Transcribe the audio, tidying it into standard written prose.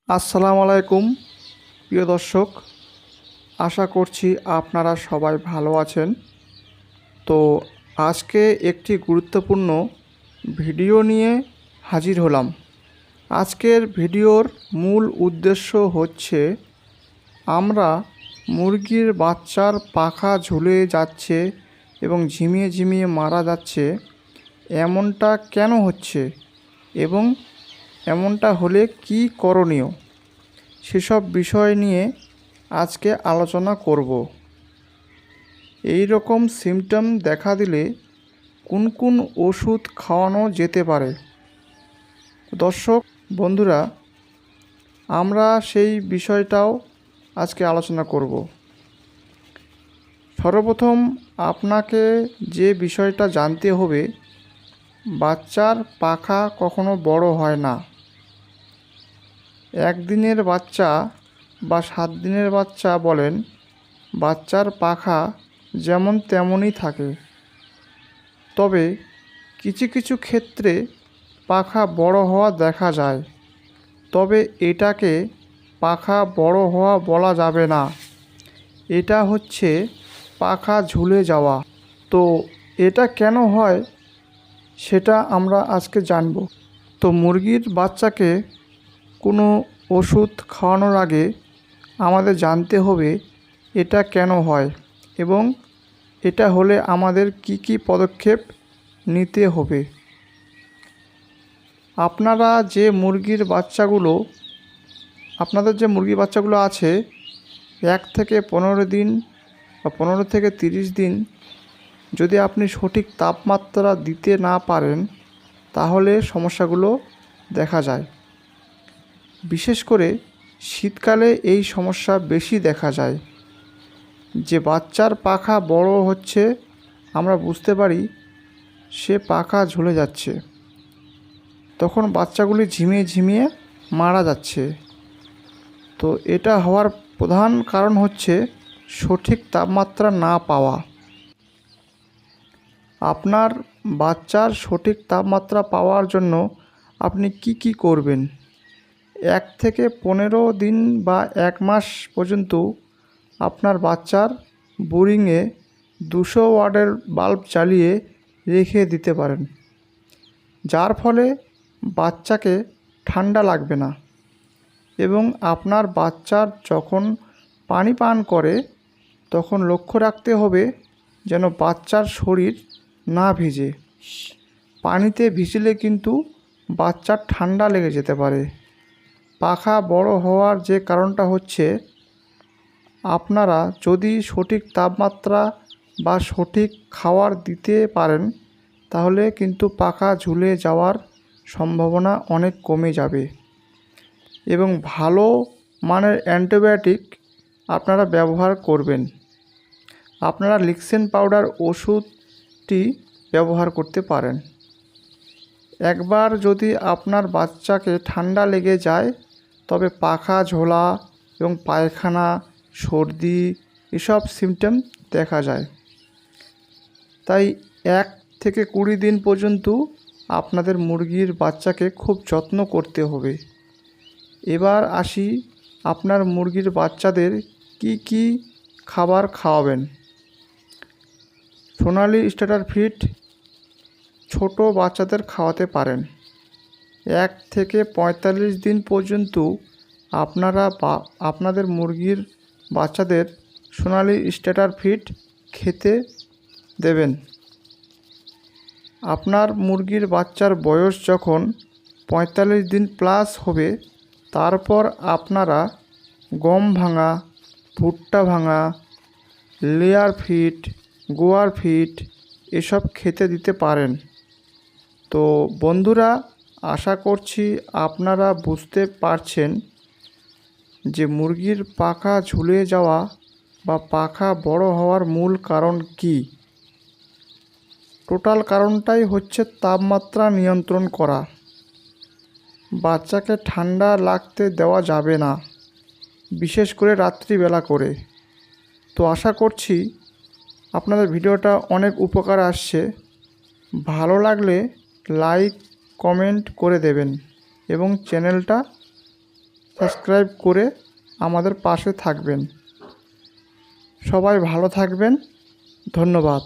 আসসালামু আলাইকুম প্রিয় দর্শক, আশা করছি আপনারা সবাই ভালো আছেন। তো আজকে একটি গুরুত্বপূর্ণ ভিডিও নিয়ে হাজির হলাম। আজকের ভিডিওর মূল উদ্দেশ্য হচ্ছে আমরা মুরগির বাচ্চার পাখা ঝুলে যাচ্ছে এবং ঝিমিয়ে ঝিমিয়ে মারা যাচ্ছে, এমনটা কেন হচ্ছে এবং এমনটা হলে কি করণীয়, সেসব বিষয় নিয়ে আজকে আলোচনা করব। এই রকম সিমটম দেখা দিলে কোন কোন ওষুধ খাওয়ানো যেতে পারে। দর্শক বন্ধুরা, আমরা সেই বিষয়টাও আজকে আলোচনা করব। সর্বপ্রথম আপনাকে যে বিষয়টা জানতে হবে, বাচ্চার পাখা কখনো বড় হয় না। একদিনের বাচ্চা বা 7 দিনের বাচ্চা বলেন, বাচ্চার পাখা যেমন তেমনই থাকে। তবে কিছু কিছু ক্ষেত্রে পাখা বড় হওয়া দেখা যায়, তবে এটাকে পাখা বড় হওয়া বলা যাবে না। এটা হচ্ছে পাখা ঝুলে যাওয়া। তো এটা কেন হয় সেটা আমরা আজকে জানব। তো মুরগির বাচ্চাকে কোনো ওষুধ খাওয়ানোর আগে আমাদের জানতে হবে এটা কেন হয় এবং এটা হলে আমাদের কি কি পদক্ষেপ নিতে হবে। আপনাদের যে মুরগির বাচ্চাগুলো আছে, 1 থেকে 15 দিন বা 15 থেকে 30 দিন যদি আপনি সঠিক তাপমাত্রা দিতে না পারেন, তাহলে সমস্যাগুলো দেখা যায়। বিশেষ করে শীতকালে এই সমস্যা বেশি দেখা যায়। যে বাচ্চার পাখা বড় হচ্ছে, আমরা বুঝতে পারি সে পাখা ঝুলে যাচ্ছে, তখন বাচ্চাগুলি ঝিমিয়ে ঝিমিয়ে মারা যাচ্ছে। তো এটা হওয়ার প্রধান কারণ হচ্ছে সঠিক তাপমাত্রা না পাওয়া। আপনার বাচ্চার সঠিক তাপমাত্রা পাওয়ার জন্য আপনি কি করবেন? 1 থেকে 15 দিন বা 1 মাস পর্যন্ত আপনার বাচ্চার বোরিংয়ে 200 ওয়াটের বাল্ব চালিয়ে রেখে দিতে পারেন, যার ফলে বাচ্চাকে ঠান্ডা লাগবে না। এবং আপনার বাচ্চার যখন পানি পান করে তখন লক্ষ্য রাখতে হবে যেন বাচ্চার শরীর না ভিজে। পানিতে ভিজলে কিন্তু বাচ্চার ঠান্ডা লেগে যেতে পারে। পাখা বড় হওয়ার যে কারণটা হচ্ছে, আপনারা যদি সঠিক তাপমাত্রা বা সঠিক খাবার দিতে পারেন, তাহলে কিন্তু পাখা ঝুলে যাওয়ার সম্ভাবনা অনেক কমে যাবে। এবং ভালো মানের অ্যান্টিবায়োটিক আপনারা ব্যবহার করবেন। আপনারা লিক্সেন পাউডার ওষুধটি ব্যবহার করতে পারেন। একবার যদি আপনার বাচ্চাকে ঠান্ডা লেগে যায়, তবে পাখা ঝোলা এবং পায়খানা, সর্দি এসব সিমটম দেখা যায়। তাই 1 থেকে 20 দিন পর্যন্ত আপনাদের মুরগির বাচ্চাকে খুব যত্ন করতে হবে। এবার আসি, আপনার মুরগির বাচ্চাদের কি খাবার খাওয়াবেন। সোনালি স্টার্টার ফিড ছোট বাচ্চাদের খাওয়াতে পারেন। 1 থেকে 45 দিন পর্যন্ত আপনারা আপনাদের মুরগির বাচ্চাদের সোনালি স্টার্টার ফিড খেতে দেবেন। আপনার মুরগির বাচ্চার বয়স যখন 45 দিন প্লাস হবে, তারপর আপনারা গম ভাঙা, ভুট্টা ভাঙা, লেয়ার ফিড, গোয়ার ফিড এসব খেতে দিতে পারেন। তো বন্ধুরা, আশা করছি আপনারা বুঝতে পারছেন যে মুরগির পাখা ঝুলে যাওয়া বা পাখা বড় হওয়ার মূল কারণ কী। টোটাল কারণটাই হচ্ছে তাপমাত্রা নিয়ন্ত্রণ করা। বাচ্চাকে ঠান্ডা লাগতে দেওয়া যাবে না, বিশেষ করে রাত্রিবেলা করে। তো আশা করছি আপনাদের ভিডিওটা অনেক উপকার আসছে। ভালো লাগলে লাইক কমেন্ট করে দেবেন এবং চ্যানেলটা সাবস্ক্রাইব করে আমাদের পাশে থাকবেন। সবাই ভালো থাকবেন। ধন্যবাদ।